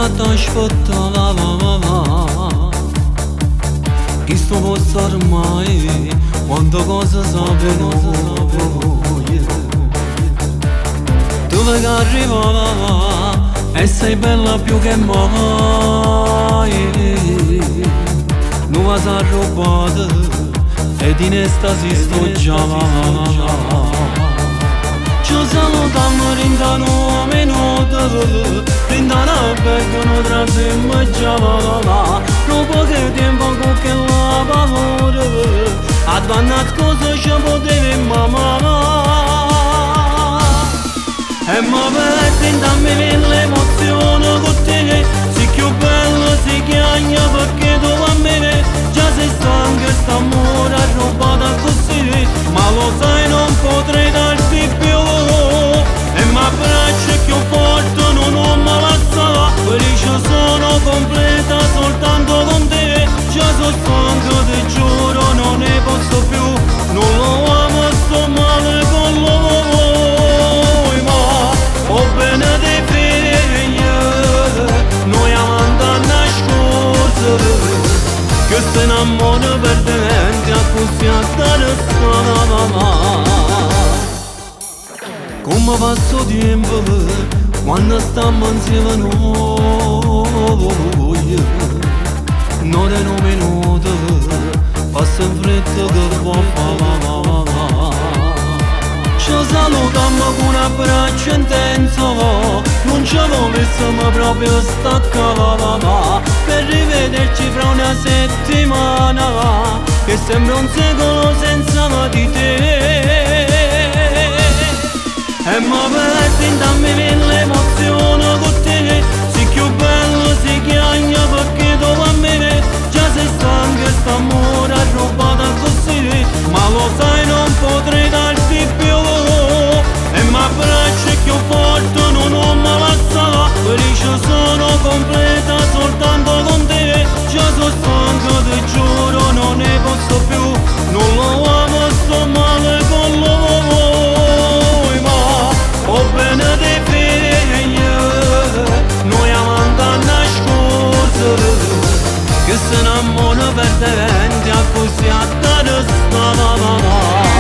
ta shpëtova Chissà fosse ormai quante cose sapevo Dove che arrivava e sei bella più che mai Non mi sa rubata ed in estasi sto già Ci salutiamo rindano minuto Rindano beccono tra se mangiava Dopo che tempo con che lavoro Advannat cosa ci potevi mamma E ma per rindammi l'emozione con te Sei più bella, sei chiagna perché tu a me Già sei stanca e st'amore arrubata così Ma lo sai non potrei darti più E ma abbraccio più forte non ho mai lasciato Felice sono completa soltanto con te Già sono stanco ti giuro non ne posso più Non lo amo sto male con lui Ma ho bene di figli Noi amanti a nascosto che se innamora perdente a così a dare stava Come passa il tempo quando stiamo insieme noi Non è un minuto passa in fretta che può fare Ci salutiamo con un abbraccio intenso Non ci volessimo proprio staccare Per rivederci fra una settimana Che sembra un secolo senza di te E ma per dammi l'emozione con te Sei più bello, sei chiagna perché tu a me Già sei stanca e st'amore arrubata così Ma lo sai non potrei darti più E ma abbraccio più forte non ho mai lasciato Felice sono completa soltanto con te Già sono stanco ti giuro non ne posso più Non lo amo sto male con lui Ma ho bene dei figli Noi amanti a nascosto Che se innamora perdente a così a dare stava